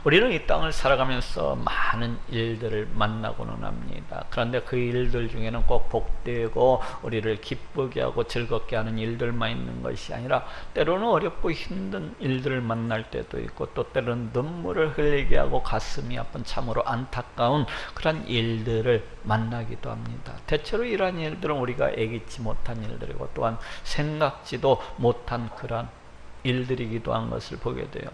우리는 이 땅을 살아가면서 많은 일들을 만나고는 합니다. 그런데 그 일들 중에는 꼭 복되고 우리를 기쁘게 하고 즐겁게 하는 일들만 있는 것이 아니라 때로는 어렵고 힘든 일들을 만날 때도 있고, 또 때로는 눈물을 흘리게 하고 가슴이 아픈 참으로 안타까운 그런 일들을 만나기도 합니다. 대체로 이러한 일들은 우리가 예기치 못한 일들이고, 또한 생각지도 못한 그런 일들이기도 한 것을 보게 돼요.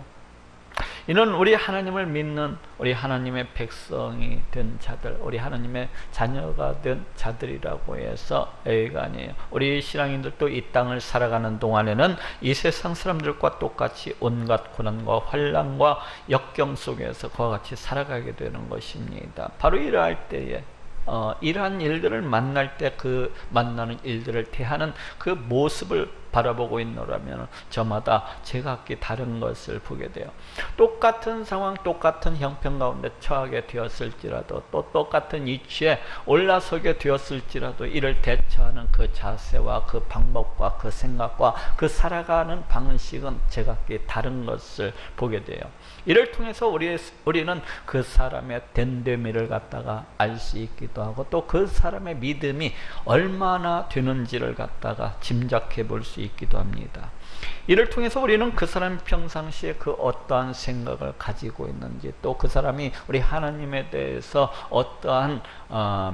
이는 우리 하나님을 믿는 우리 하나님의 백성이 된 자들, 우리 하나님의 자녀가 된 자들이라고 해서 애가 아니에요. 우리 신앙인들도 이 땅을 살아가는 동안에는 이 세상 사람들과 똑같이 온갖 고난과 환난과 역경 속에서 그와 같이 살아가게 되는 것입니다. 바로 이러할 때에 이러한 일들을 만날 때 그 만나는 일들을 대하는 그 모습을 바라보고 있노라면 저마다 제각기 다른 것을 보게 돼요. 똑같은 상황, 똑같은 형편 가운데 처하게 되었을지라도, 또 똑같은 위치에 올라서게 되었을지라도 이를 대처하는 그 자세와 그 방법과 그 생각과 그 살아가는 방식은 제각기 다른 것을 보게 돼요. 이를 통해서 우리는 그 사람의 됨됨이를 갖다가 알 수 있기도 하고, 또 그 사람의 믿음이 얼마나 되는지를 갖다가 짐작해 볼 수 있기도 합니다. 이를 통해서 우리는 그 사람이 평상시에 그 어떠한 생각을 가지고 있는지, 또 그 사람이 우리 하나님에 대해서 어떠한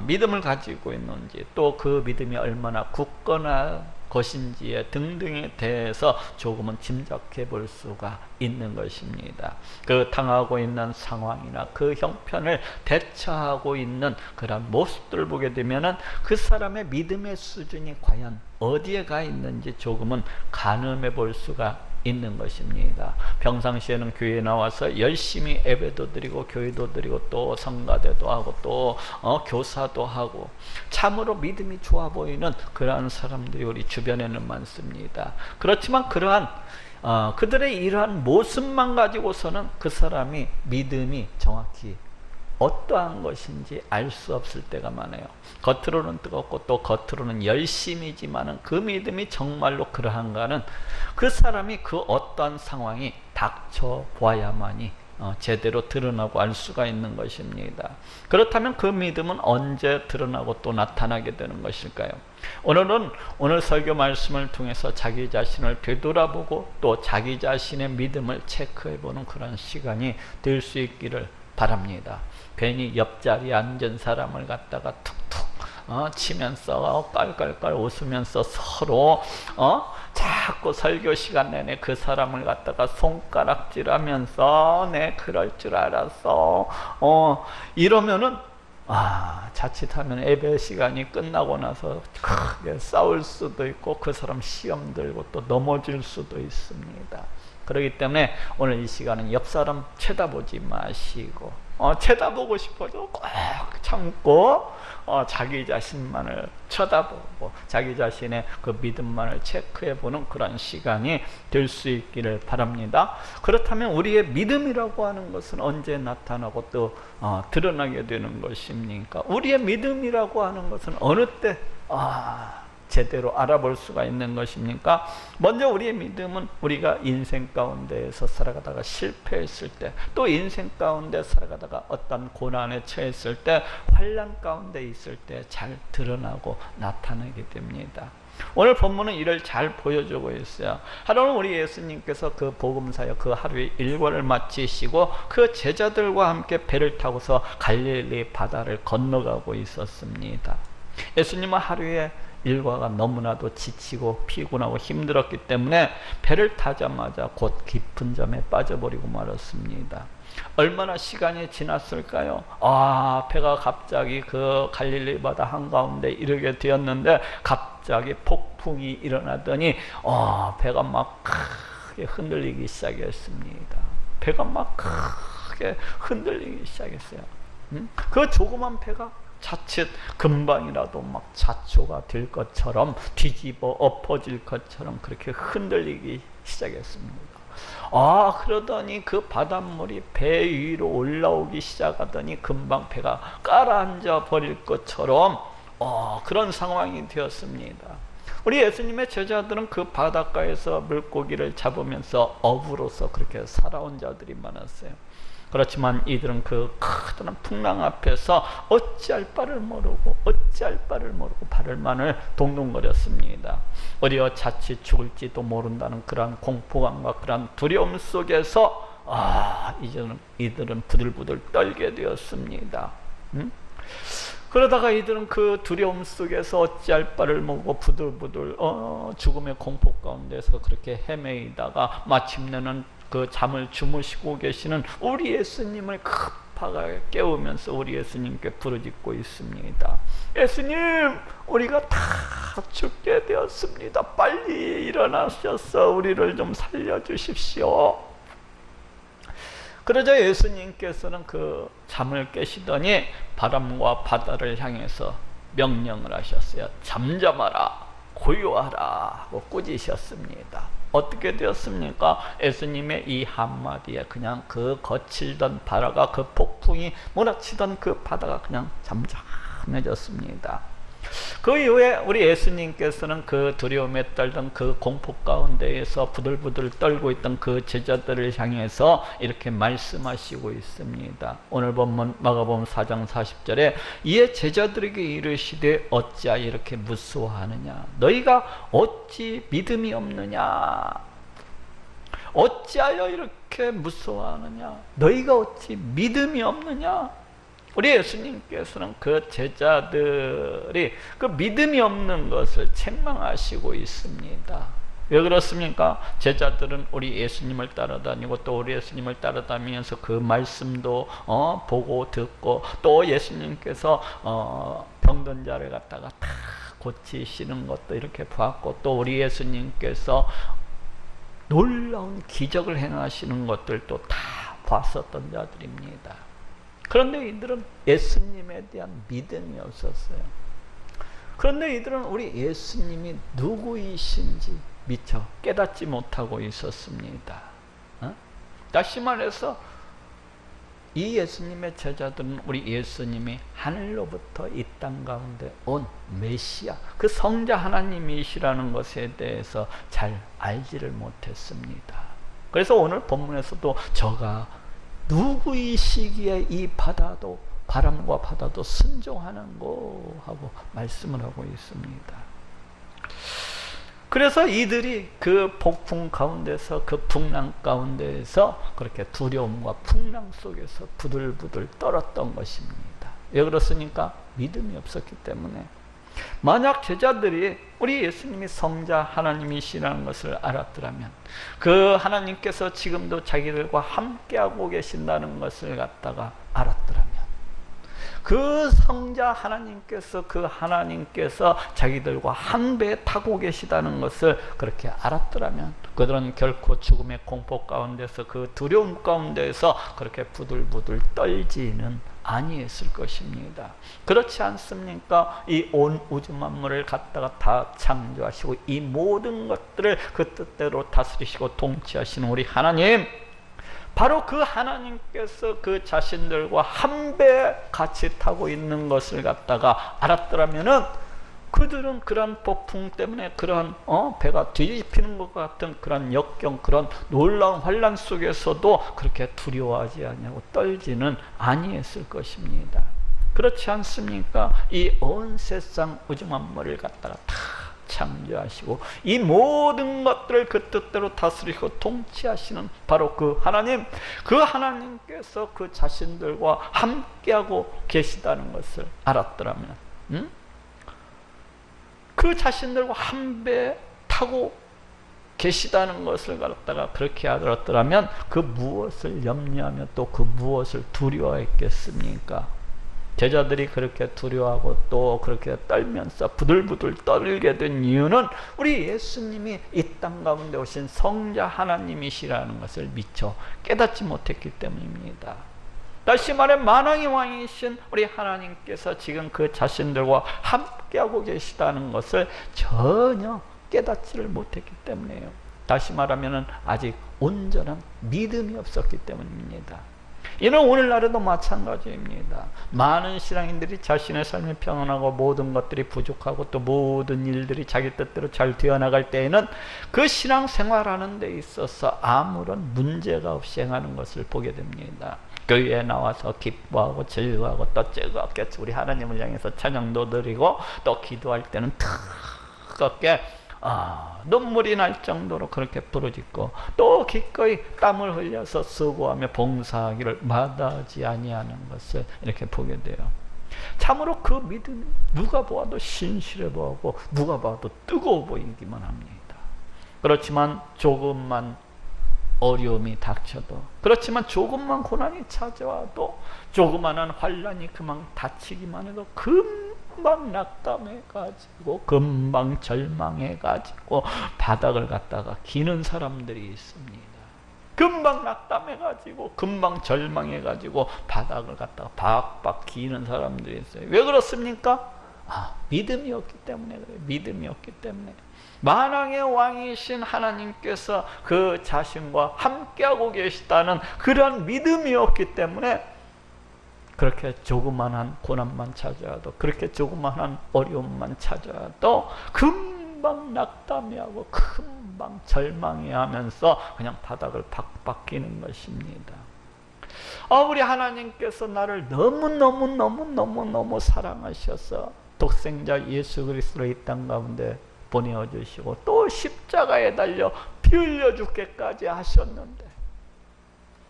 믿음을 가지고 있는지, 또 그 믿음이 얼마나 굳건한 것인지에 등등에 대해서 조금은 짐작해 볼 수가 있는 것입니다. 그 당하고 있는 상황이나 그 형편을 대처하고 있는 그런 모습들을 보게 되면은 그 사람의 믿음의 수준이 과연 어디에 가 있는지 조금은 가늠해 볼 수가 있는 것입니다. 평상시에는 교회에 나와서 열심히 예배도 드리고 교회도 드리고 또 성가대도 하고 또 교사도 하고 참으로 믿음이 좋아 보이는 그러한 사람들이 우리 주변에는 많습니다. 그렇지만 그러한 그들의 이러한 모습만 가지고서는 그 사람이 믿음이 정확히 어떠한 것인지 알 수 없을 때가 많아요. 겉으로는 뜨겁고 또 겉으로는 열심이지만은 그 믿음이 정말로 그러한가는 그 사람이 그 어떠한 상황이 닥쳐 보아야만이 제대로 드러나고 알 수가 있는 것입니다. 그렇다면 그 믿음은 언제 드러나고 또 나타나게 되는 것일까요? 오늘 설교 말씀을 통해서 자기 자신을 되돌아보고 또 자기 자신의 믿음을 체크해보는 그런 시간이 될 수 있기를 바랍니다. 괜히 옆자리에 앉은 사람을 갖다가 툭툭 치면서 깔깔깔 웃으면서 서로 자꾸 설교 시간 내내 그 사람을 갖다가 손가락질하면서 네 그럴 줄 알았어 이러면은 자칫하면 예배 시간이 끝나고 나서 크게 싸울 수도 있고 그 사람 시험 들고 또 넘어질 수도 있습니다. 그렇기 때문에 오늘 이 시간은 옆 사람 쳐다보지 마시고 쳐다보고 싶어도 꼭 참고 자기 자신만을 쳐다보고 자기 자신의 그 믿음만을 체크해보는 그런 시간이 될 수 있기를 바랍니다. 그렇다면 우리의 믿음이라고 하는 것은 언제 나타나고 또 드러나게 되는 것입니까? 우리의 믿음이라고 하는 것은 어느 때 제대로 알아볼 수가 있는 것입니까? 먼저 우리의 믿음은 우리가 인생 가운데에서 살아가다가 실패했을 때, 또 인생 가운데 살아가다가 어떤 고난에 처했을 때, 환난 가운데 있을 때 잘 드러나고 나타나게 됩니다. 오늘 본문은 이를 잘 보여주고 있어요. 하루는 우리 예수님께서 그 복음사역 그 하루의 일과를 마치시고 그 제자들과 함께 배를 타고서 갈릴리 바다를 건너가고 있었습니다. 예수님은 하루에 일과가 너무나도 지치고 피곤하고 힘들었기 때문에 배를 타자마자 곧 깊은 잠에 빠져버리고 말았습니다. 얼마나 시간이 지났을까요? 배가 갑자기 그 갈릴리 바다 한가운데 이르게 되었는데 갑자기 폭풍이 일어나더니 배가 막 크게 흔들리기 시작했습니다. 배가 막 크게 흔들리기 시작했어요. 그 조그만 배가 자칫 금방이라도 막 자초가 될 것처럼 뒤집어 엎어질 것처럼 그렇게 흔들리기 시작했습니다. 그러더니 그 바닷물이 배 위로 올라오기 시작하더니 금방 배가 가라앉아 버릴 것처럼 그런 상황이 되었습니다. 우리 예수님의 제자들은 그 바닷가에서 물고기를 잡으면서 어부로서 그렇게 살아온 자들이 많았어요. 그렇지만 이들은 그 커다란 풍랑 앞에서 어찌할 바를 모르고 발을만을 동동거렸습니다. 어디어 자칫 죽을지도 모른다는 그러한 공포감과 그러한 두려움 속에서 이제는 이들은 부들부들 떨게 되었습니다. 그러다가 이들은 그 두려움 속에서 어찌할 바를 모르고 부들부들 죽음의 공포 가운데서 그렇게 헤매이다가 마침내는 그 잠을 주무시고 계시는 우리 예수님을 급하게 깨우면서 우리 예수님께 부르짖고 있습니다. 예수님, 우리가 다 죽게 되었습니다. 빨리 일어나셔서 우리를 좀 살려주십시오. 그러자 예수님께서는 그 잠을 깨시더니 바람과 바다를 향해서 명령을 하셨어요. 잠잠하라, 고요하라 하고 꾸짖으셨습니다. 어떻게 되었습니까? 예수님의 이 한마디에 그냥 그 거칠던 바다가, 그 폭풍이 몰아치던 그 바다가 그냥 잠잠해졌습니다. 그 이후에 우리 예수님께서는 그 두려움에 떨던 그 공포 가운데에서 부들부들 떨고 있던 그 제자들을 향해서 이렇게 말씀하시고 있습니다. 오늘 본문 마가복음 4장 40절에 이에 제자들에게 이르시되 어찌하여 이렇게 무서워하느냐, 너희가 어찌 믿음이 없느냐, 어찌하여 이렇게 무서워하느냐, 너희가 어찌 믿음이 없느냐. 우리 예수님께서는 그 제자들이 그 믿음이 없는 것을 책망하시고 있습니다. 왜 그렇습니까? 제자들은 우리 예수님을 따라다니고 또 우리 예수님을 따라다니면서 그 말씀도 보고 듣고 또 예수님께서 병든 자를 갖다가 다 고치시는 것도 이렇게 봤고 또 우리 예수님께서 놀라운 기적을 행하시는 것들도 다 봤었던 자들입니다. 그런데 이들은 예수님에 대한 믿음이 없었어요. 그런데 이들은 우리 예수님이 누구이신지 미처 깨닫지 못하고 있었습니다. 다시 말해서 이 예수님의 제자들은 우리 예수님이 하늘로부터 이 땅 가운데 온 메시아, 그 성자 하나님이시라는 것에 대해서 잘 알지를 못했습니다. 그래서 오늘 본문에서도 저가 누구이시기에 이 바다도, 바람과 바다도 순종하는고 하고 말씀을 하고 있습니다. 그래서 이들이 그 폭풍 가운데서, 그 풍랑 가운데에서 그렇게 두려움과 풍랑 속에서 부들부들 떨었던 것입니다. 왜 그렇습니까? 믿음이 없었기 때문에. 만약 제자들이 우리 예수님이 성자 하나님이시라는 것을 알았더라면, 그 하나님께서 지금도 자기들과 함께하고 계신다는 것을 갖다가 알았더라면, 그 성자 하나님께서, 그 하나님께서 자기들과 한 배에 타고 계시다는 것을 그렇게 알았더라면 그들은 결코 죽음의 공포 가운데서, 그 두려움 가운데서 그렇게 부들부들 떨지는 아니했을 것입니다. 그렇지 않습니까? 이 온 우주 만물을 갖다가 다 창조하시고 이 모든 것들을 그 뜻대로 다스리시고 통치하시는 우리 하나님, 바로 그 하나님께서 그 자신들과 한 배에 같이 타고 있는 것을 갖다가 알았더라면은 그들은 그러한 폭풍 때문에, 그러한 배가 뒤집히는 것 같은 그런 역경, 그런 놀라운 환란 속에서도 그렇게 두려워하지 않냐고 떨지는 아니했을 것입니다. 그렇지 않습니까? 이 온 세상 우주 만물을 갖다가 다 창조하시고 이 모든 것들을 그 뜻대로 다스리고 통치하시는 바로 그 하나님, 그 하나님께서 그 자신들과 함께하고 계시다는 것을 알았더라면, 그 자신들과 한 배 타고 계시다는 것을 갖다가 그렇게 알았더라면 그 무엇을 염려하며 또 그 무엇을 두려워했겠습니까? 제자들이 그렇게 두려워하고 또 그렇게 떨면서 부들부들 떨게 된 이유는 우리 예수님이 이 땅 가운데 오신 성자 하나님이시라는 것을 미처 깨닫지 못했기 때문입니다. 다시 말해 만왕의 왕이신 우리 하나님께서 지금 그 자신들과 함께하고 계시다는 것을 전혀 깨닫지를 못했기 때문이에요. 다시 말하면 아직 온전한 믿음이 없었기 때문입니다. 이는 오늘날에도 마찬가지입니다. 많은 신앙인들이 자신의 삶이 평안하고 모든 것들이 부족하고 또 모든 일들이 자기 뜻대로 잘 되어나갈 때에는 그 신앙생활하는 데 있어서 아무런 문제가 없이 행하는 것을 보게 됩니다. 교회에 나와서 기뻐하고 즐거워하고 또 즐겁게 우리 하나님을 향해서 찬양도 드리고 또 기도할 때는 뜨겁게 눈물이 날 정도로 그렇게 부르짖고 또 기꺼이 땀을 흘려서 수고하며 봉사하기를 마다하지 아니하는 것을 이렇게 보게 돼요. 참으로 그 믿음이 누가 보아도 신실해 보이고 누가 봐도 뜨거워 보이기만 합니다. 그렇지만 조금만 어려움이 닥쳐도, 그렇지만 조금만 고난이 찾아와도, 조그마한 환란이 그만 닥치기만 해도 금방 낙담해가지고 금방 절망해가지고 바닥을 갖다가 기는 사람들이 있습니다. 금방 낙담해가지고 금방 절망해가지고 바닥을 갖다가 박박 기는 사람들이 있어요. 왜 그렇습니까? 믿음이 없기 때문에 그래요. 믿음이 없기 때문에. 만왕의 왕이신 하나님께서 그 자신과 함께하고 계시다는 그런 믿음이 없기 때문에 그렇게 조그만한 고난만 찾아와도, 그렇게 조그만한 어려움만 찾아와도 금방 낙담해하고 금방 절망해하면서 그냥 바닥을 박박 끼는 것입니다. 우리 하나님께서 나를 너무 사랑하셔서 독생자 예수 그리스도를 이 땅 가운데 보내어주시고 또 십자가에 달려 피 흘려 죽게까지 하셨는데,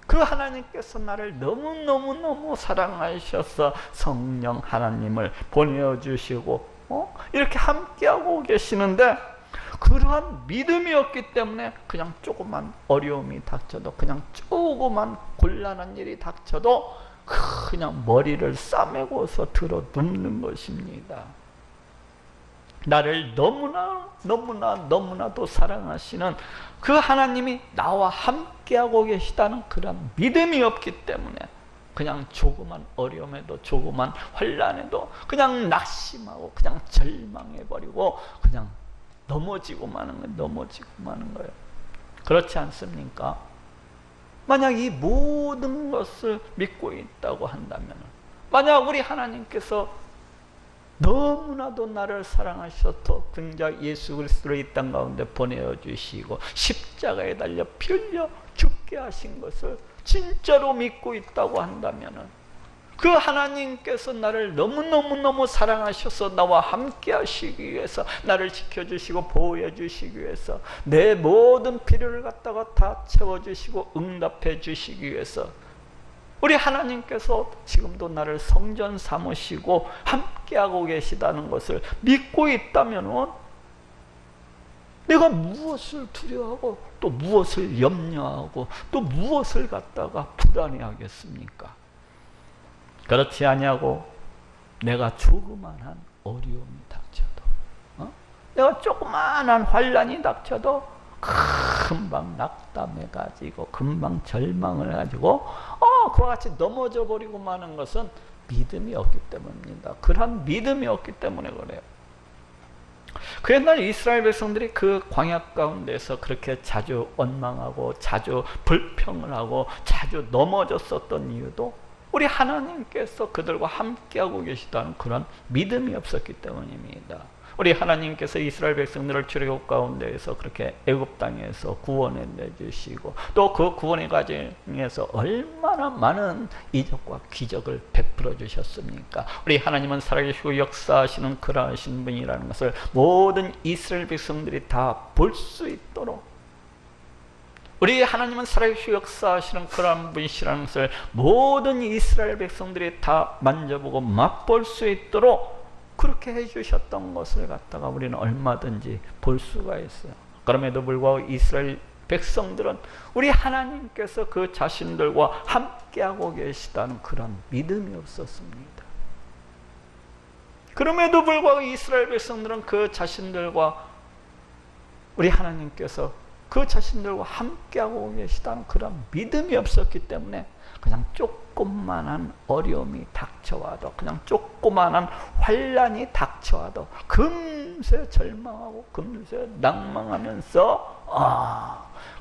그 하나님께서 나를 너무 사랑하셔서 성령 하나님을 보내어주시고 이렇게 함께하고 계시는데, 그러한 믿음이 없기 때문에 그냥 조그만 어려움이 닥쳐도, 그냥 조그만 곤란한 일이 닥쳐도 그냥 머리를 싸매고서 들어 눕는 것입니다. 나를 너무나도 사랑하시는 그 하나님이 나와 함께하고 계시다는 그런 믿음이 없기 때문에 그냥 조그만 어려움에도, 조그만 환란에도 그냥 낙심하고 그냥 절망해버리고 그냥 넘어지고 마는 거예요. 그렇지 않습니까? 만약 이 모든 것을 믿고 있다고 한다면, 만약 우리 하나님께서 너무나도 나를 사랑하셔서 등자 예수 그리스도를 이 땅 가운데 보내주시고 십자가에 달려 피 흘려 죽게 하신 것을 진짜로 믿고 있다고 한다면, 그 하나님께서 나를 너무 사랑하셔서 나와 함께 하시기 위해서, 나를 지켜주시고 보호해 주시기 위해서, 내 모든 필요를 갖다가 다 채워주시고 응답해 주시기 위해서 우리 하나님께서 지금도 나를 성전 삼으시고 함께하고 계시다는 것을 믿고 있다면, 내가 무엇을 두려워하고 또 무엇을 염려하고 또 무엇을 갖다가 불안해하겠습니까? 그렇지 아니하고 내가 조그만한 어려움이 닥쳐도, 내가 조그만한 환란이 닥쳐도 금방 낙담해가지고 금방 절망을 해가지고 그와 같이 넘어져 버리고 마는 것은 믿음이 없기 때문입니다. 그러한 믿음이 없기 때문에 그래요. 그 옛날 이스라엘 백성들이 그 광야 가운데서 그렇게 자주 원망하고 자주 불평을 하고 자주 넘어졌었던 이유도 우리 하나님께서 그들과 함께하고 계시다는 그런 믿음이 없었기 때문입니다. 우리 하나님께서 이스라엘 백성들을 출애굽 가운데에서 그렇게 애굽 땅에서 구원해 내주시고 또 그 구원의 과정에서 얼마나 많은 이적과 기적을 베풀어 주셨습니까? 우리 하나님은 살아계시고 역사하시는 그러하신 분이라는 것을 모든 이스라엘 백성들이 다 볼 수 있도록, 우리 하나님은 살아계시고 역사하시는 그러한 분이시라는 것을 모든 이스라엘 백성들이 다 만져보고 맛볼 수 있도록 그렇게 해주셨던 것을 갖다가 우리는 얼마든지 볼 수가 있어요. 그럼에도 불구하고 이스라엘 백성들은 우리 하나님께서 그 자신들과 함께하고 계시다는 그런 믿음이 없었습니다. 그럼에도 불구하고 이스라엘 백성들은 그 자신들과 우리 하나님께서 그 자신들과 함께하고 계시다는 그런 믿음이 없었기 때문에 그냥 조그만한 어려움이 닥쳐와도, 그냥 조그만한 환란이 닥쳐와도 금세 절망하고 금세 낭망하면서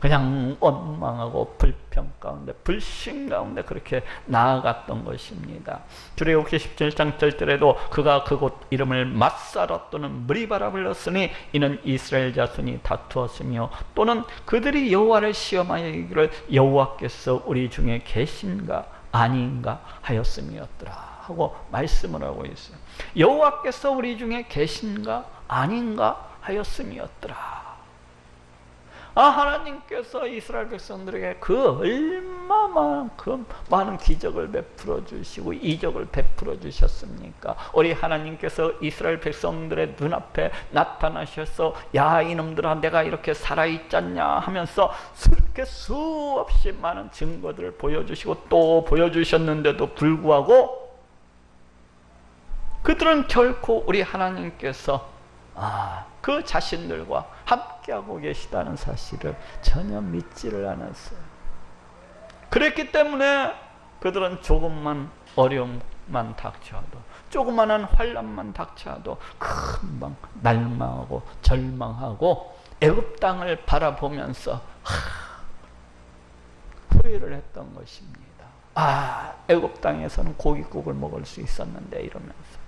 그냥 원망하고 불평 가운데 불신 가운데 그렇게 나아갔던 것입니다. 출애굽기 17장 7절에도 그가 그곳 이름을 맛사라 또는 무리바라 불렀으니 이는 이스라엘 자손이 다투었으며 또는 그들이 여호와를 시험하여 이르기를 여호와께서 우리 중에 계신가 아닌가 하였음이었더라 하고 말씀을 하고 있어요. 여호와께서 우리 중에 계신가 아닌가 하였음이었더라. 하나님께서 이스라엘 백성들에게 그 얼마만큼 많은 기적을 베풀어 주시고 이적을 베풀어 주셨습니까? 우리 하나님께서 이스라엘 백성들의 눈앞에 나타나셔서 야 이놈들아 내가 이렇게 살아있잖냐 하면서 그렇게 수없이 많은 증거들을 보여주시고 또 보여주셨는데도 불구하고 그들은 결코 우리 하나님께서 그 자신들과 함께하고 계시다는 사실을 전혀 믿지를 않았어요. 그랬기 때문에 그들은 조금만 어려움만 닥쳐도 조그마한 환난만 닥쳐도 금방 날망하고 절망하고 애굽 땅을 바라보면서 후회를 했던 것입니다. 애굽 땅에서는 고깃국을 먹을 수 있었는데 이러면서.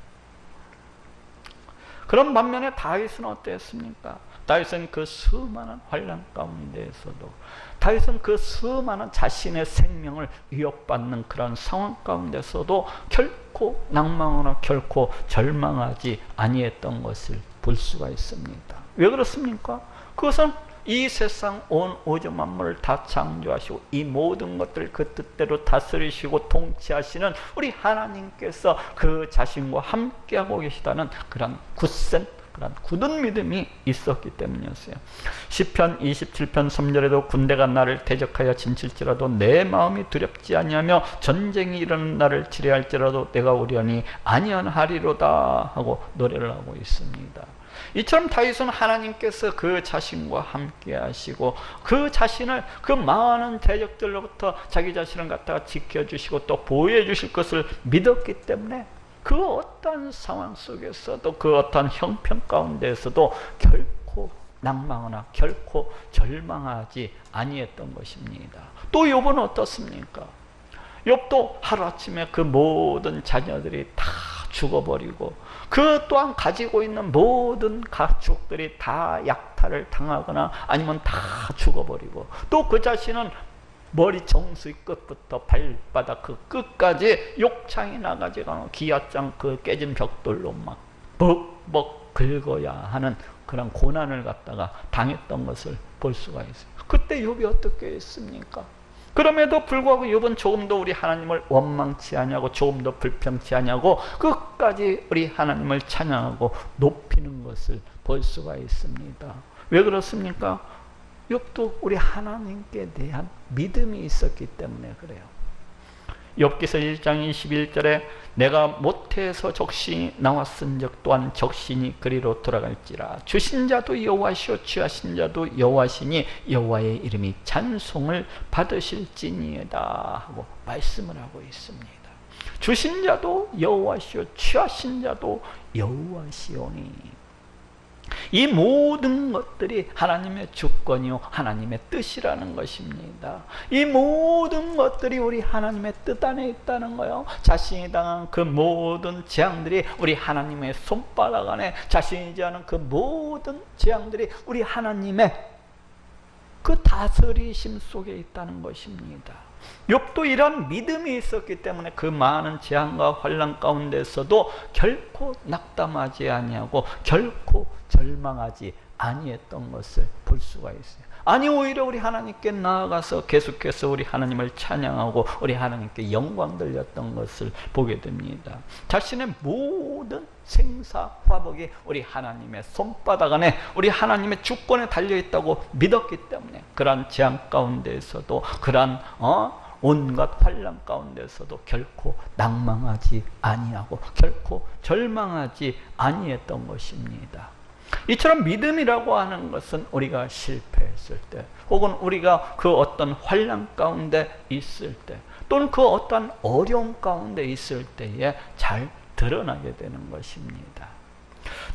그런 반면에 다윗은 어땠습니까? 다윗은 그 수많은 환난 가운데에서도 다윗은 그 수많은 자신의 생명을 위협받는 그런 상황 가운데서도 결코 낭망하거나 결코 절망하지 아니했던 것을 볼 수가 있습니다. 왜 그렇습니까? 그것은 이 세상 온 우주 만물을 다 창조하시고 이 모든 것들을 그 뜻대로 다스리시고 통치하시는 우리 하나님께서 그 자신과 함께하고 계시다는 그런 굳센 그런 굳은 믿음이 있었기 때문이었어요. 시편 27편 3절에도 군대가 나를 대적하여 진칠지라도 내 마음이 두렵지 아니하며 전쟁이 일어나는 나를 치레할지라도 내가 우려니 아니하리로다 하고 노래를 하고 있습니다. 이처럼 다윗은 하나님께서 그 자신과 함께 하시고 그 자신을 그 많은 대적들로부터 자기 자신을 갖다가 지켜주시고 또 보호해 주실 것을 믿었기 때문에 그 어떤 상황 속에서도 그 어떤 형편 가운데에서도 결코 낭망하거나 결코 절망하지 아니했던 것입니다. 또 욥은 어떻습니까? 욥도 하루아침에 그 모든 자녀들이 다 죽어버리고 그 또한 가지고 있는 모든 가축들이 다 약탈을 당하거나 아니면 다 죽어버리고 또 그 자신은 머리 정수리 끝부터 발바닥 그 끝까지 욕창이 나가지고 기아장 그 깨진 벽돌로 막 벅벅 긁어야 하는 그런 고난을 갖다가 당했던 것을 볼 수가 있어요. 그때 욥이 어떻게 했습니까? 그럼에도 불구하고 욥은 조금 더 우리 하나님을 원망치 아니하고 조금 더 불평치 아니하고 끝까지 우리 하나님을 찬양하고 높이는 것을 볼 수가 있습니다. 왜 그렇습니까? 욥도 우리 하나님께 대한 믿음이 있었기 때문에 그래요. 욥기서 1장 21절에 내가 모태에서 적신이 나왔은즉 또한 적신이 그리로 돌아갈지라 주신 자도 여호와시오 취하신 자도 여호와시니 여호와의 이름이 찬송을 받으실지니이다 하고 말씀을 하고 있습니다. 주신 자도 여호와시오 취하신 자도 여호와시오니 이 모든 것들이 하나님의 주권이요 하나님의 뜻이라는 것입니다. 이 모든 것들이 우리 하나님의 뜻 안에 있다는 거예요. 자신이 당한 그 모든 재앙들이 우리 하나님의 손바닥 안에 자신이 지하는 그 모든 재앙들이 우리 하나님의 그 다스리심 속에 있다는 것입니다. 욥도 이런 믿음이 있었기 때문에 그 많은 재앙과 환난 가운데서도 결코 낙담하지 아니하고 결코 절망하지 아니했던 것을 볼 수가 있어요. 아니 오히려 우리 하나님께 나아가서 계속해서 우리 하나님을 찬양하고 우리 하나님께 영광 돌렸던 것을 보게 됩니다. 자신의 모든 생사화복이 우리 하나님의 손바닥 안에 우리 하나님의 주권에 달려있다고 믿었기 때문에 그러한 재앙 가운데에서도 그러한 온갖 환난 가운데서도 결코 낭망하지 아니하고 결코 절망하지 아니했던 것입니다. 이처럼 믿음이라고 하는 것은 우리가 실패했을 때 혹은 우리가 그 어떤 환난 가운데 있을 때 또는 그 어떤 어려움 가운데 있을 때에 잘 드러나게 되는 것입니다.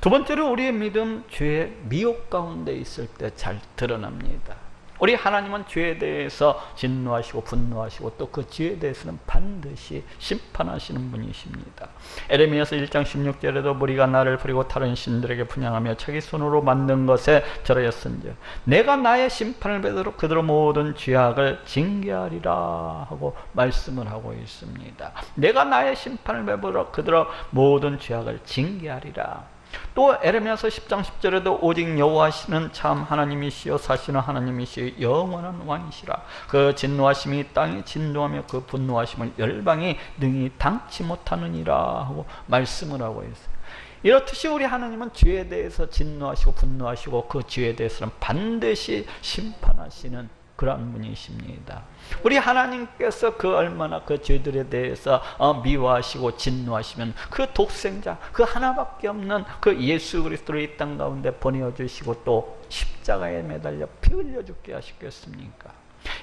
두 번째로 우리의 믿음 죄의 미혹 가운데 있을 때 잘 드러납니다. 우리 하나님은 죄에 대해서 진노하시고 분노하시고 또 그 죄에 대해서는 반드시 심판하시는 분이십니다. 에레미야서 1장 16절에도 무리가 나를 버리고 다른 신들에게 분향하며 자기 손으로 만든 것에 절하였은즉 내가 나의 심판을 받으러 그들의 모든 죄악을 징계하리라 하고 말씀을 하고 있습니다. 내가 나의 심판을 베풀어 그들의 모든 죄악을 징계하리라. 또 에레미야서 10장 10절에도 오직 여호와시는 참 하나님이시여 사시는 하나님이시여 영원한 왕이시라. 그 진노하심이 땅에 진노하며 그 분노하심을 열방이 능히 당치 못하느니라 하고 말씀을 하고 있어요. 이렇듯이 우리 하나님은 죄에 대해서 진노하시고 분노하시고 그 죄에 대해서는 반드시 심판하시는 그러한 분이십니다. 우리 하나님께서 그 얼마나 그 죄들에 대해서 미워하시고 진노하시면 그 독생자, 그 하나밖에 없는 그 예수 그리스도를 이 땅 가운데 보내주시고 또 십자가에 매달려 피 흘려 죽게 하시겠습니까?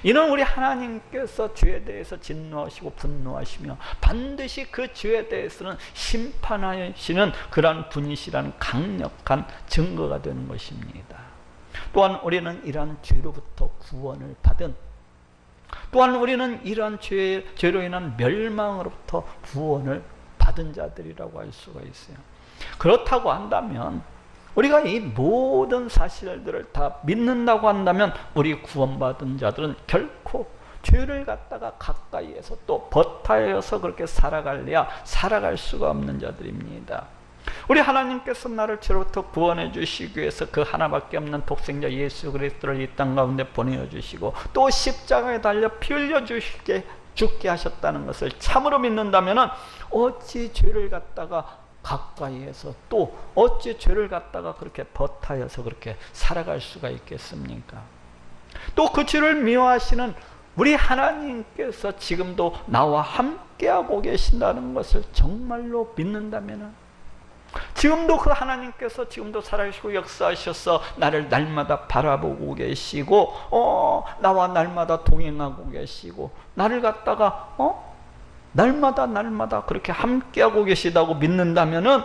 이는 우리 하나님께서 죄에 대해서 진노하시고 분노하시며 반드시 그 죄에 대해서는 심판하시는 그러한 분이시라는 강력한 증거가 되는 것입니다. 또한 우리는 이러한 죄로부터 구원을 받은, 또한 우리는 이러한 죄로 인한 멸망으로부터 구원을 받은 자들이라고 할 수가 있어요. 그렇다고 한다면 우리가 이 모든 사실들을 다 믿는다고 한다면 우리 구원받은 자들은 결코 죄를 갖다가 가까이에서 또 버타여서 그렇게 살아갈래야 살아갈 수가 없는 자들입니다. 우리 하나님께서 나를 죄로부터 구원해 주시기 위해서 그 하나밖에 없는 독생자 예수 그리스도를 이 땅 가운데 보내어 주시고 또 십자가에 달려 피 흘려 주시게 죽게 하셨다는 것을 참으로 믿는다면 어찌 죄를 갖다가 가까이에서 또 어찌 죄를 갖다가 그렇게 버타여서 그렇게 살아갈 수가 있겠습니까? 또 그 죄를 미워하시는 우리 하나님께서 지금도 나와 함께하고 계신다는 것을 정말로 믿는다면 지금도 그 하나님께서 지금도 살아계시고 역사하셔서 나를 날마다 바라보고 계시고 나와 날마다 동행하고 계시고 나를 갖다가 날마다 그렇게 함께하고 계시다고 믿는다면은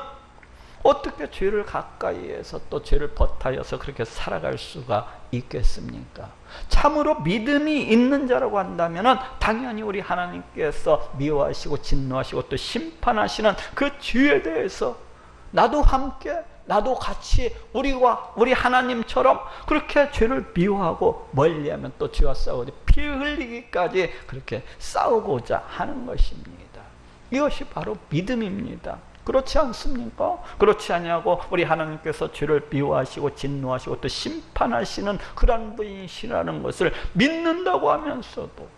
어떻게 죄를 가까이에서 또 죄를 버타여서 그렇게 살아갈 수가 있겠습니까? 참으로 믿음이 있는 자라고 한다면은 당연히 우리 하나님께서 미워하시고 진노하시고 또 심판하시는 그 죄에 대해서 나도 함께, 나도 같이 우리 하나님처럼 그렇게 죄를 미워하고 멀리하면 또 죄와 싸우고 피 흘리기까지 그렇게 싸우고자 하는 것입니다. 이것이 바로 믿음입니다. 그렇지 않습니까? 그렇지 아니하고 우리 하나님께서 죄를 미워하시고 진노하시고 또 심판하시는 그런 분이시라는 것을 믿는다고 하면서도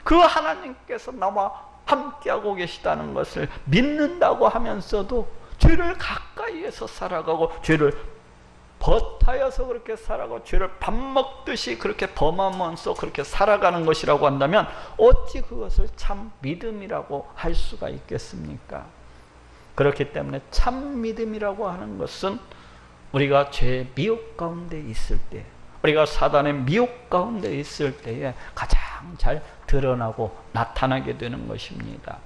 그 하나님께서 나와 함께하고 계시다는 것을 믿는다고 하면서도 죄를 가까이에서 살아가고 죄를 버타여서 그렇게 살아가고 죄를 밥 먹듯이 그렇게 범하면서 그렇게 살아가는 것이라고 한다면 어찌 그것을 참 믿음이라고 할 수가 있겠습니까? 그렇기 때문에 참 믿음이라고 하는 것은 우리가 죄의 미혹 가운데 있을 때, 우리가 사단의 미혹 가운데 있을 때에 가장 잘 드러나고 나타나게 되는 것입니다.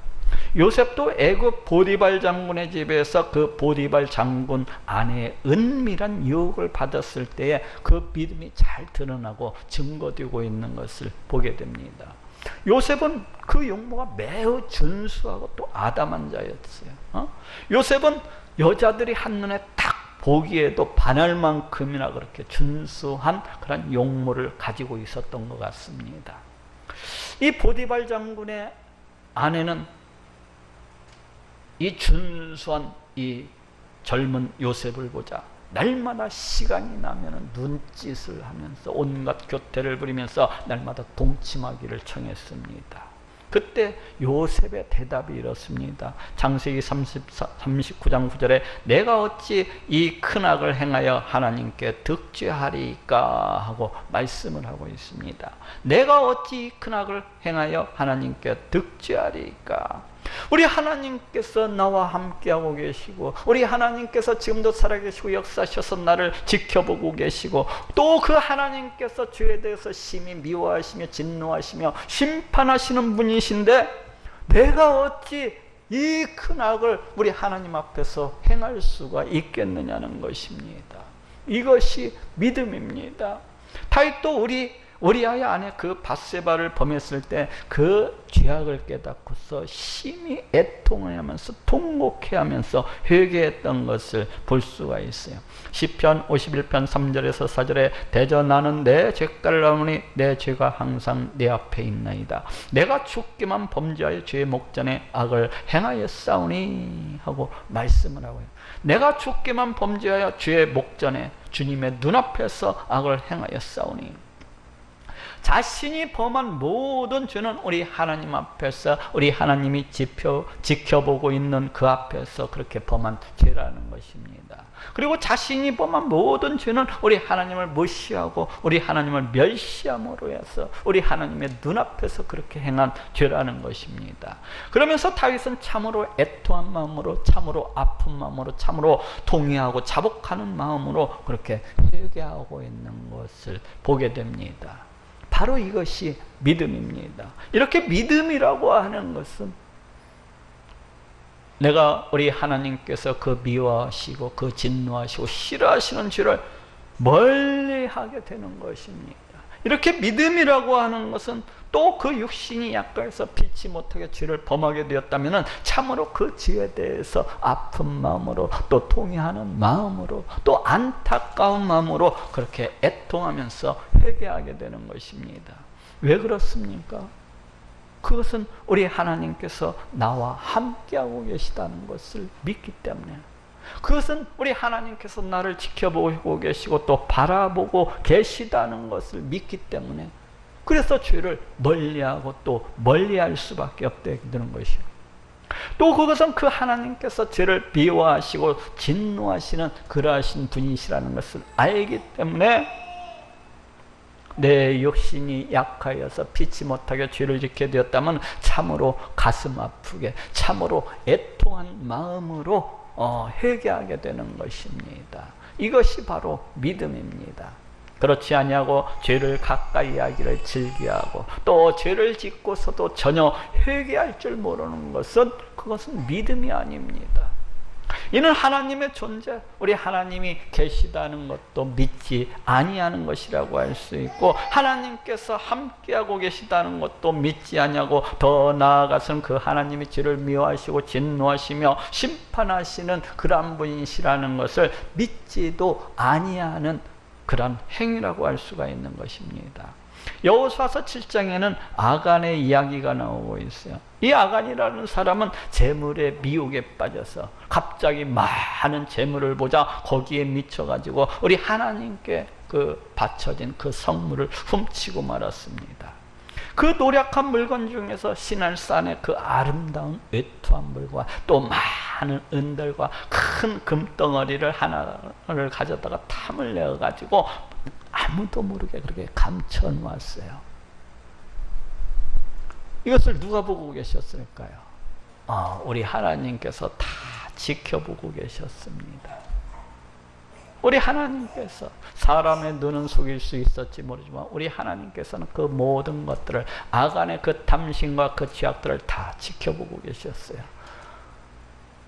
요셉도 애굽 보디발 장군의 집에서 그 보디발 장군 아내의 은밀한 유혹을 받았을 때에 그 믿음이 잘 드러나고 증거되고 있는 것을 보게 됩니다. 요셉은 그 용모가 매우 준수하고 또 아담한 자였어요. 요셉은 여자들이 한눈에 딱 보기에도 반할 만큼이나 그렇게 준수한 그런 용모를 가지고 있었던 것 같습니다. 이 보디발 장군의 아내는 이 준수한 이 젊은 요셉을 보자 날마다 시간이 나면 눈짓을 하면서 온갖 교태를 부리면서 날마다 동침하기를 청했습니다. 그때 요셉의 대답이 이렇습니다. 창세기 39장 9절에 내가 어찌 이 큰 악을 행하여 하나님께 득죄하리까 하고 말씀을 하고 있습니다. 내가 어찌 이 큰 악을 행하여 하나님께 득죄하리까. 우리 하나님께서 나와 함께하고 계시고 우리 하나님께서 지금도 살아계시고 역사하셔서 나를 지켜보고 계시고 또 그 하나님께서 죄에 대해서 심히 미워하시며 진노하시며 심판하시는 분이신데 내가 어찌 이 큰 악을 우리 하나님 앞에서 행할 수가 있겠느냐는 것입니다. 이것이 믿음입니다. 다윗도 우리아의 아내 그 밧세바를 범했을 때 그 죄악을 깨닫고서 심히 애통하면서 통곡해하면서 회개했던 것을 볼 수가 있어요. 시편 51편 3절에서 4절에 대저 나는 내 죄가를 아노니 내 죄가 항상 내 앞에 있나이다. 내가 주께만 범죄하여 죄의 목전에 악을 행하였사오니 하고 말씀을 하고요. 내가 주께만 범죄하여 죄의 목전에 주님의 눈앞에서 악을 행하였사오니, 자신이 범한 모든 죄는 우리 하나님 앞에서 우리 하나님이 지켜보고 있는 그 앞에서 그렇게 범한 죄라는 것입니다. 그리고 자신이 범한 모든 죄는 우리 하나님을 무시하고 우리 하나님을 멸시함으로 해서 우리 하나님의 눈앞에서 그렇게 행한 죄라는 것입니다. 그러면서 다윗은 참으로 애통한 마음으로, 참으로 아픈 마음으로, 참으로 통회하고 자복하는 마음으로 그렇게 회개하고 있는 것을 보게 됩니다. 바로 이것이 믿음입니다. 이렇게 믿음이라고 하는 것은 내가 우리 하나님께서 그 미워하시고 그 진노하시고 싫어하시는 죄를 멀리하게 되는 것입니다. 이렇게 믿음이라고 하는 것은 또 그 육신이 약해서 피치 못하게 죄를 범하게 되었다면 참으로 그 죄에 대해서 아픈 마음으로, 또 통회하는 마음으로, 또 안타까운 마음으로 그렇게 애통하면서 회개하게 되는 것입니다. 왜 그렇습니까? 그것은 우리 하나님께서 나와 함께하고 계시다는 것을 믿기 때문에, 그것은 우리 하나님께서 나를 지켜보고 계시고 또 바라보고 계시다는 것을 믿기 때문에, 그래서 죄를 멀리하고 또 멀리할 수밖에 없게 되는 것이요. 또 그것은 그 하나님께서 죄를 미워하시고 진노하시는 그러하신 분이시라는 것을 알기 때문에 내 육신이 약하여서 피치 못하게 죄를 짓게 되었다면 참으로 가슴 아프게, 참으로 애통한 마음으로 회개하게 되는 것입니다. 이것이 바로 믿음입니다. 그렇지 아니하고 죄를 가까이 하기를 즐겨하고 또 죄를 짓고서도 전혀 회개할 줄 모르는 것은, 그것은 믿음이 아닙니다. 이는 하나님의 존재, 우리 하나님이 계시다는 것도 믿지 아니하는 것이라고 할 수 있고, 하나님께서 함께하고 계시다는 것도 믿지 아니하고, 더 나아가서는 그 하나님이 죄를 미워하시고 진노하시며 심판하시는 그러한 분이시라는 것을 믿지도 아니하는 그런 행위라고 할 수가 있는 것입니다. 여호수아서 7장에는 아간의 이야기가 나오고 있어요. 이 아간이라는 사람은 재물의 미혹에 빠져서 갑자기 많은 재물을 보자 거기에 미쳐가지고 우리 하나님께 그 바쳐진 그 성물을 훔치고 말았습니다. 그 노력한 물건 중에서 시날산의 그 아름다운 외투한 물과 또 많은 은들과 큰 금덩어리를 하나를 가져다가 탐을 내어가지고 아무도 모르게 그렇게 감춰 놓았어요. 이것을 누가 보고 계셨을까요? 우리 하나님께서 다 지켜보고 계셨습니다. 우리 하나님께서, 사람의 눈은 속일 수 있을지 모르지만 우리 하나님께서는 그 모든 것들을, 아간의 그 탐심과 그 죄악들을 다 지켜보고 계셨어요.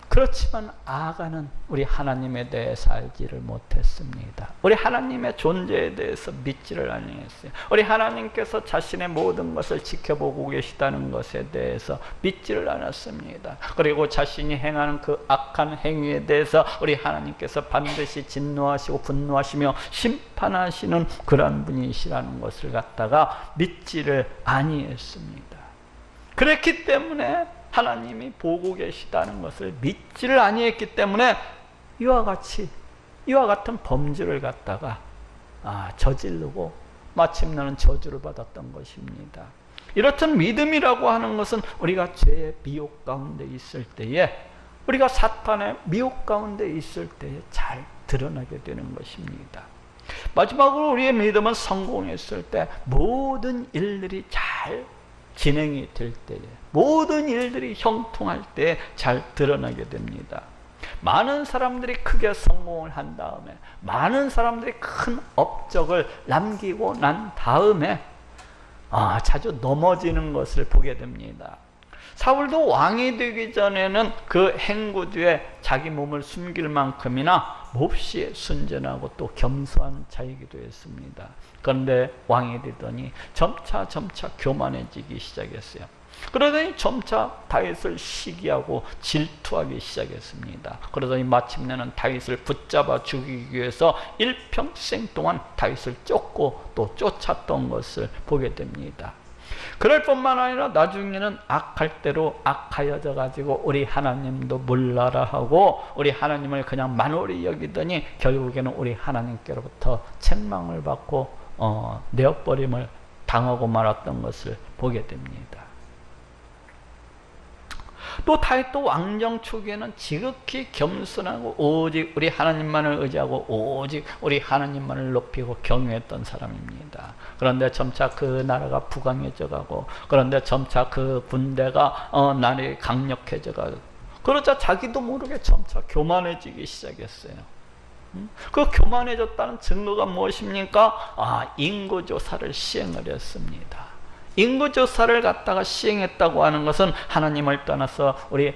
그렇지만 아간은 우리 하나님에 대해서 알지를 못했습니다. 우리 하나님의 존재에 대해서 믿지를 아니했어요. 우리 하나님께서 자신의 모든 것을 지켜보고 계시다는 것에 대해서 믿지를 않았습니다. 그리고 자신이 행하는 그 악한 행위에 대해서 우리 하나님께서 반드시 진노하시고 분노하시며 심판하시는 그런 분이시라는 것을 갖다가 믿지를 아니했습니다. 그렇기 때문에 하나님이 보고 계시다는 것을 믿지를 아니했기 때문에 이와 같은 범죄를 갖다가 저지르고 마침내는 저주를 받았던 것입니다. 이렇듯 믿음이라고 하는 것은 우리가 죄의 미혹 가운데 있을 때에, 우리가 사탄의 미혹 가운데 있을 때에 잘 드러나게 되는 것입니다. 마지막으로 우리의 믿음은 성공했을 때, 모든 일들이 잘 진행이 될 때에, 모든 일들이 형통할 때 잘 드러나게 됩니다. 많은 사람들이 크게 성공을 한 다음에, 많은 사람들이 큰 업적을 남기고 난 다음에 자주 넘어지는 것을 보게 됩니다. 사울도 왕이 되기 전에는 그 행구주에 자기 몸을 숨길 만큼이나 몹시 순전하고 또 겸손한 자이기도 했습니다. 그런데 왕이 되더니 점차 교만해지기 시작했어요. 그러더니 점차 다윗을 시기하고 질투하기 시작했습니다. 그러더니 마침내는 다윗을 붙잡아 죽이기 위해서 일평생 동안 다윗을 쫓고 또 쫓았던 것을 보게 됩니다. 그럴 뿐만 아니라 나중에는 악할 대로 악하여져 가지고 우리 하나님도 몰라라 하고 우리 하나님을 그냥 만홀히 여기더니 결국에는 우리 하나님께로부터 책망을 받고 내어버림을 당하고 말았던 것을 보게 됩니다. 또 다윗도 왕정 초기에는 지극히 겸손하고 오직 우리 하나님만을 의지하고 오직 우리 하나님만을 높이고 경외했던 사람입니다. 그런데 점차 그 나라가 부강해져 가고, 그런데 점차 그 군대가 날이 강력해져 가고, 그러자 자기도 모르게 점차 교만해지기 시작했어요. 그 교만해졌다는 증거가 무엇입니까? 인구조사를 시행을 했습니다. 인구조사를 갖다가 시행했다고 하는 것은 하나님을 떠나서 우리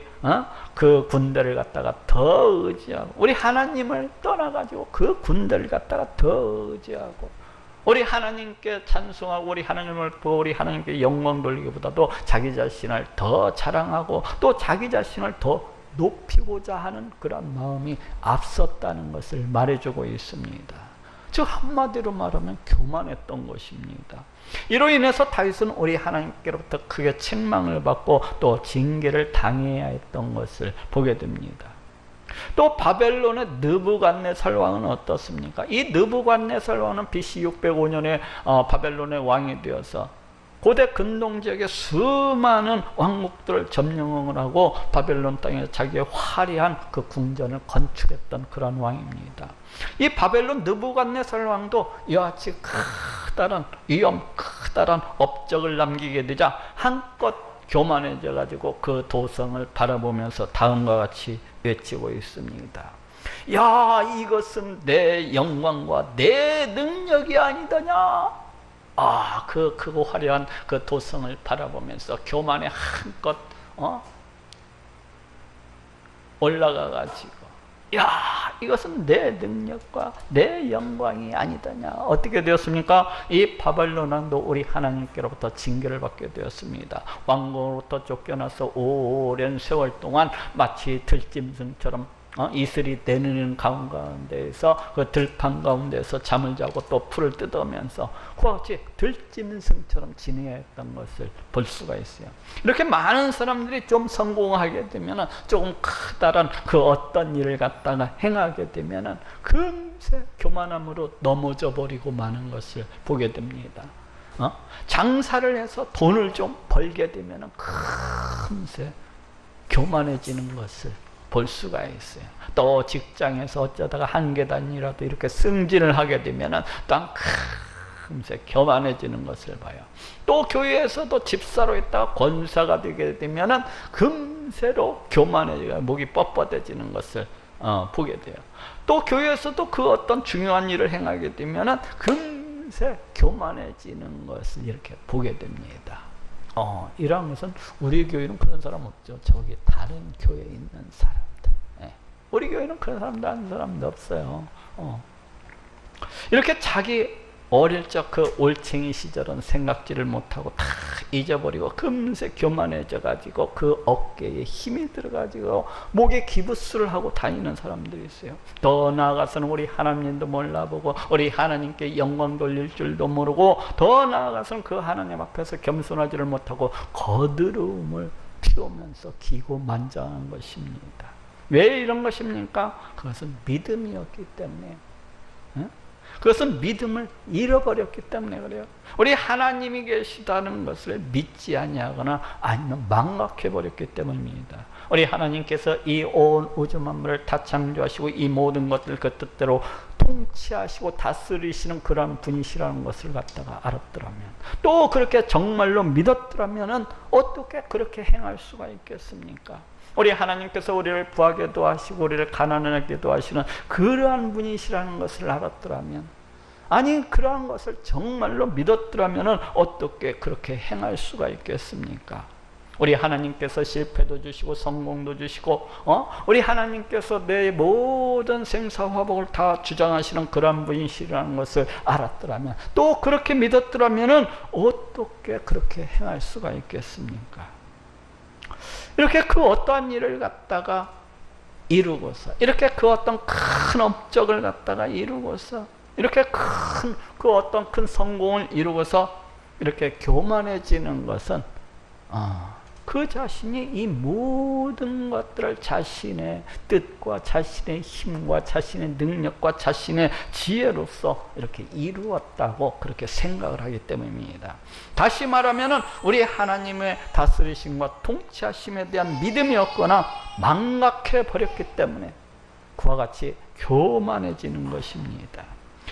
그 군대를 갖다가 더 의지하고, 우리 하나님을 떠나가지고 그 군대를 갖다가 더 의지하고, 우리 하나님께 찬송하고 우리 하나님을 보고 우리 하나님께 영광 돌리기보다도 자기 자신을 더 자랑하고 또 자기 자신을 더 높이고자 하는 그런 마음이 앞섰다는 것을 말해주고 있습니다. 즉 한마디로 말하면 교만했던 것입니다. 이로 인해서 다윗은 우리 하나님께로부터 크게 책망을 받고 또 징계를 당해야 했던 것을 보게 됩니다. 또 바벨론의 느부갓네살 왕은 어떻습니까? 이 느부갓네살 왕은 BC 605년에 바벨론의 왕이 되어서 고대 근동지역의 수많은 왕국들을 점령을 하고 바벨론 땅에 자기의 화려한 그 궁전을 건축했던 그런 왕입니다. 이 바벨론 느부갓네살 왕도 이와 같이 크다란 업적을 남기게 되자 한껏 교만해져 가지고 그 도성을 바라보면서 다음과 같이 외치고 있습니다. 야, 이것은 내 영광과 내 능력이 아니더냐. 그 크고 화려한 그 도성을 바라보면서 교만에 한껏 올라가 가지고, 야, 이것은 내 능력과 내 영광이 아니더냐. 어떻게 되었습니까? 이 바벨론 왕도 우리 하나님께로부터 징계를 받게 되었습니다. 왕궁으로부터 쫓겨나서 오랜 세월 동안 마치 들짐승처럼 이슬이 내리는 가운데에서 그 들판 가운데에서 잠을 자고 또 풀을 뜯으면서 그와 같이 들짐승처럼 지내야 했던 것을 볼 수가 있어요. 이렇게 많은 사람들이 좀 성공하게 되면, 조금 크다란 그 어떤 일을 갖다가 행하게 되면 금세 교만함으로 넘어져 버리고 마는 것을 보게 됩니다. 장사를 해서 돈을 좀 벌게 되면 금세 교만해지는 것을 볼 수가 있어요. 또 직장에서 어쩌다가 한 계단이라도 이렇게 승진을 하게 되면은 또 금세 교만해지는 것을 봐요. 또 교회에서도 집사로 있다가 권사가 되게 되면은 금세로 교만해지고 목이 뻣뻣해지는 것을 보게 돼요. 또 교회에서도 그 어떤 중요한 일을 행하게 되면은 금세 교만해지는 것을 이렇게 보게 됩니다. 이런 것은 우리 교회는 그런 사람 없죠. 저기 다른 교회에 있는 사람들. 우리 교회는 그런 사람도 아닌 사람도 없어요. 이렇게 자기 어릴 적 그 올챙이 시절은 생각지를 못하고 다 잊어버리고 금세 교만해져 가지고 그 어깨에 힘이 들어 가지고 목에 기부스를 하고 다니는 사람들이 있어요. 더 나아가서는 우리 하나님도 몰라보고 우리 하나님께 영광 돌릴 줄도 모르고, 더 나아가서는 그 하나님 앞에서 겸손하지를 못하고 거드름을 피우면서 기고만장한 것입니다. 왜 이런 것입니까? 그것은 믿음이었기 때문에, 그것은 믿음을 잃어버렸기 때문에 그래요. 우리 하나님이 계시다는 것을 믿지 아니하거나 아니면 망각해버렸기 때문입니다. 우리 하나님께서 이 온 우주 만물을 다 창조하시고 이 모든 것들 그 뜻대로 통치하시고 다스리시는 그런 분이시라는 것을 갖다가 알았더라면, 또 그렇게 정말로 믿었더라면 어떻게 그렇게 행할 수가 있겠습니까? 우리 하나님께서 우리를 부하게도 하시고 우리를 가난하게도 하시는 그러한 분이시라는 것을 알았더라면, 아니 그러한 것을 정말로 믿었더라면 어떻게 그렇게 행할 수가 있겠습니까? 우리 하나님께서 실패도 주시고 성공도 주시고 우리 하나님께서 내 모든 생사화복을 다 주장하시는 그러한 분이시라는 것을 알았더라면, 또 그렇게 믿었더라면 어떻게 그렇게 행할 수가 있겠습니까? 이렇게 그 어떠한 일을 갖다가 이루고서, 이렇게 그 어떤 큰 업적을 갖다가 이루고서, 이렇게 그 어떤 큰 성공을 이루고서 이렇게 교만해지는 것은 그 자신이 이 모든 것들을 자신의 뜻과 자신의 힘과 자신의 능력과 자신의 지혜로서 이렇게 이루었다고 그렇게 생각을 하기 때문입니다. 다시 말하면 우리 하나님의 다스리심과 통치하심에 대한 믿음이 없거나 망각해 버렸기 때문에 그와 같이 교만해지는 것입니다.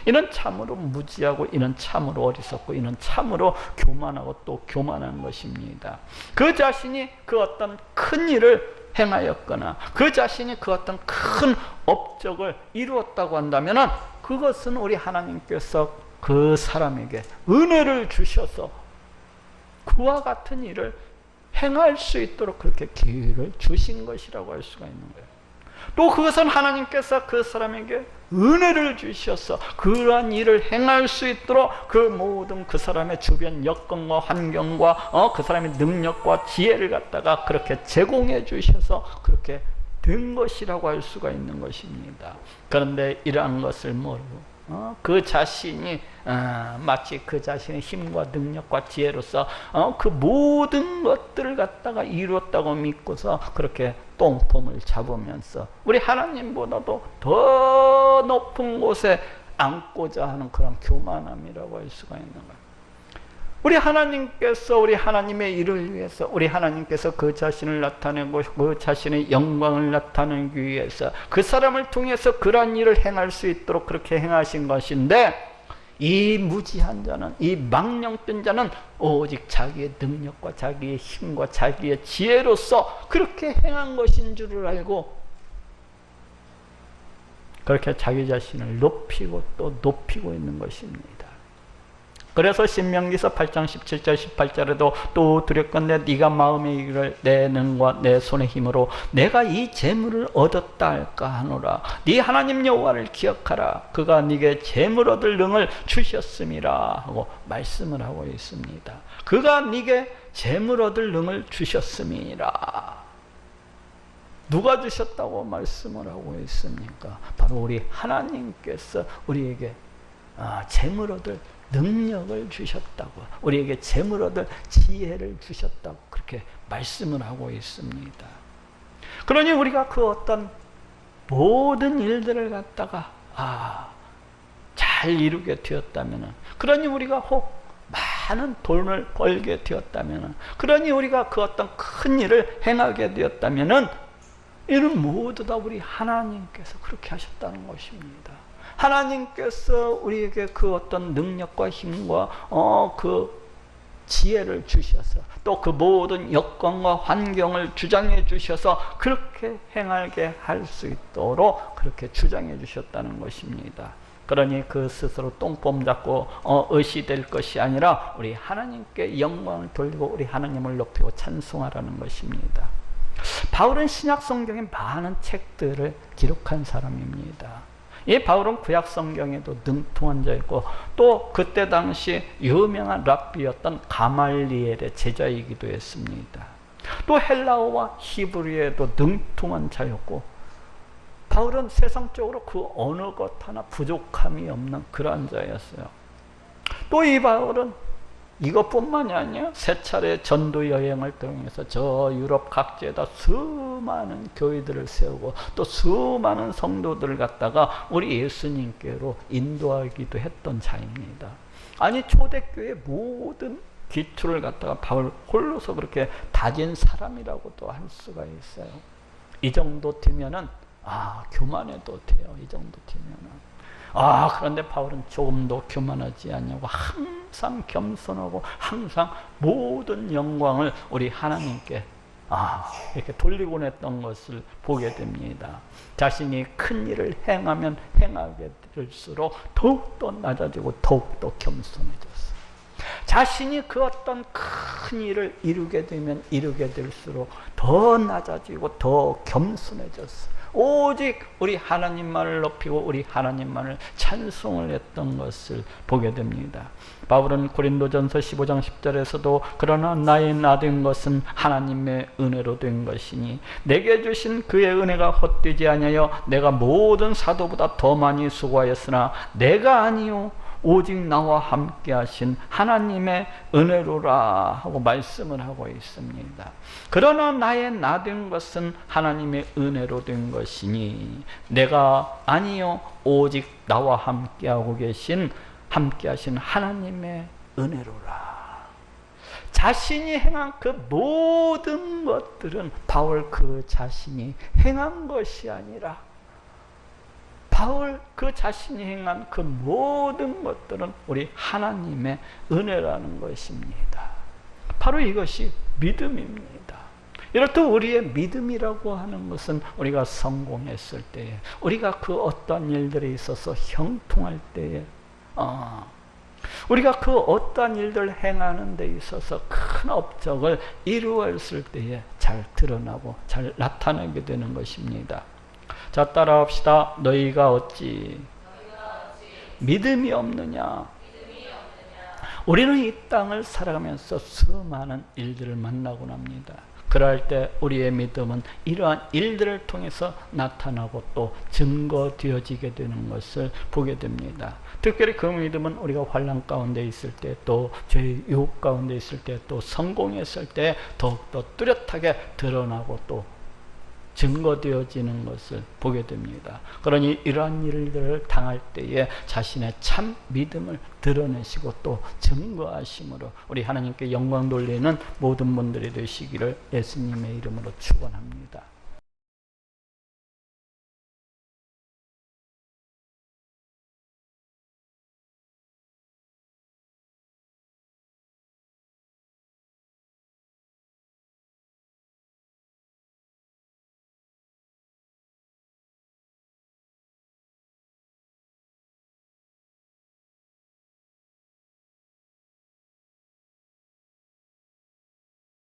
이는 참으로 무지하고, 이는 참으로 어리석고, 이는 참으로 교만하고 또 교만한 것입니다. 그 자신이 그 어떤 큰 일을 행하였거나 그 자신이 그 어떤 큰 업적을 이루었다고 한다면 그것은 우리 하나님께서 그 사람에게 은혜를 주셔서 그와 같은 일을 행할 수 있도록 그렇게 기회를 주신 것이라고 할 수가 있는 거예요. 또 그것은 하나님께서 그 사람에게 은혜를 주셔서 그러한 일을 행할 수 있도록 그 모든 그 사람의 주변 여건과 환경과 그 사람의 능력과 지혜를 갖다가 그렇게 제공해 주셔서 그렇게 된 것이라고 할 수가 있는 것입니다. 그런데 이러한 것을 모르고 그 자신이 마치 그 자신의 힘과 능력과 지혜로서 그 모든 것들을 갖다가 이루었다고 믿고서 그렇게 똥폼을 잡으면서 우리 하나님보다도 더 높은 곳에 앉고자 하는 그런 교만함이라고 할 수가 있는 거예요. 우리 하나님께서 우리 하나님의 일을 위해서, 우리 하나님께서 그 자신을 나타내고 그 자신의 영광을 나타내기 위해서 그 사람을 통해서 그러한 일을 행할 수 있도록 그렇게 행하신 것인데, 이 무지한 자는, 이 망령된 자는 오직 자기의 능력과 자기의 힘과 자기의 지혜로서 그렇게 행한 것인 줄을 알고 그렇게 자기 자신을 높이고 또 높이고 있는 것입니다. 그래서 신명기서 8장 17절 18절에도 또 두렵건대 네가 마음에 이르기를 내 능과 내 손의 힘으로 내가 이 재물을 얻었다 할까 하노라. 네 하나님 여호와를 기억하라. 그가 네게 재물 얻을 능을 주셨음이라 하고 말씀을 하고 있습니다. 그가 네게 재물 얻을 능을 주셨음이라. 누가 주셨다고 말씀을 하고 있습니까? 바로 우리 하나님께서 우리에게 재물 얻을 능력을 주셨다고, 우리에게 재물 얻을 지혜를 주셨다고 그렇게 말씀을 하고 있습니다. 그러니 우리가 그 어떤 모든 일들을 갖다가 잘 이루게 되었다면, 그러니 우리가 혹 많은 돈을 벌게 되었다면, 그러니 우리가 그 어떤 큰 일을 행하게 되었다면 이는 모두 다 우리 하나님께서 그렇게 하셨다는 것입니다. 하나님께서 우리에게 그 어떤 능력과 힘과 그 지혜를 주셔서 또 그 모든 여건과 환경을 주장해 주셔서 그렇게 행하게 할 수 있도록 그렇게 주장해 주셨다는 것입니다. 그러니 그 스스로 똥폼 잡고 의시될 것이 아니라 우리 하나님께 영광을 돌리고 우리 하나님을 높이고 찬송하라는 것입니다. 바울은 신약 성경에 많은 책들을 기록한 사람입니다. 이 바울은 구약 성경에도 능통한 자였고 또 그때 당시 유명한 랍비였던 가말리엘의 제자이기도 했습니다. 또 헬라어와 히브리어에도 능통한 자였고, 바울은 세상적으로 그 어느 것 하나 부족함이 없는 그러한 자였어요. 또 이 바울은 이것뿐만이 아니야. 세 차례 전도 여행을 통해서 저 유럽 각지에다 수많은 교회들을 세우고 또 수많은 성도들을 갖다가 우리 예수님께로 인도하기도 했던 자입니다. 아니 초대교회 모든 기초를 갖다가 바울 홀로서 그렇게 다진 사람이라고도 할 수가 있어요. 이 정도 되면은 교만해도 돼요. 이 정도 되면은. 그런데 바울은 조금도 교만하지 않냐고 항상 겸손하고 항상 모든 영광을 우리 하나님께 이렇게 돌리곤 했던 것을 보게 됩니다. 자신이 큰 일을 행하면 행하게 될수록 더욱더 낮아지고 더욱더 겸손해졌어요. 자신이 그 어떤 큰 일을 이루게 되면 이루게 될수록 더 낮아지고 더 겸손해졌어. 오직 우리 하나님만을 높이고 우리 하나님만을 찬송을 했던 것을 보게 됩니다. 바울은 고린도전서 15장 10절에서도 그러나 나의 나된 것은 하나님의 은혜로 된 것이니 내게 주신 그의 은혜가 헛되지 아니하여 내가 모든 사도보다 더 많이 수고하였으나 내가 아니요 오직 나와 함께 하신 하나님의 은혜로라 하고 말씀을 하고 있습니다. 그러나 나의 나된 것은 하나님의 은혜로 된 것이니 내가 아니요 오직 나와 함께 하고 계신 함께 하신 하나님의 은혜로라. 자신이 행한 그 모든 것들은 바울 그 자신이 행한 것이 아니라 바울 그 자신이 행한 그 모든 것들은 우리 하나님의 은혜라는 것입니다. 바로 이것이 믿음입니다. 이렇듯 우리의 믿음이라고 하는 것은 우리가 성공했을 때에, 우리가 그 어떤 일들에 있어서 형통할 때에, 우리가 그 어떤 일들 행하는 데 있어서 큰 업적을 이루었을 때에 잘 드러나고 잘 나타나게 되는 것입니다. 자, 따라합시다. 너희가 어찌 믿음이 없느냐. 우리는 이 땅을 살아가면서 수많은 일들을 만나곤 합니다. 그럴 때 우리의 믿음은 이러한 일들을 통해서 나타나고 또 증거되어지게 되는 것을 보게 됩니다. 특별히 그 믿음은 우리가 환난 가운데 있을 때, 또 죄의 유혹 가운데 있을 때, 또 성공했을 때 더욱더 뚜렷하게 드러나고 또 증거되어지는 것을 보게 됩니다. 그러니 이러한 일들을 당할 때에 자신의 참 믿음을 드러내시고 또 증거하심으로 우리 하나님께 영광 돌리는 모든 분들이 되시기를 예수님의 이름으로 축원합니다.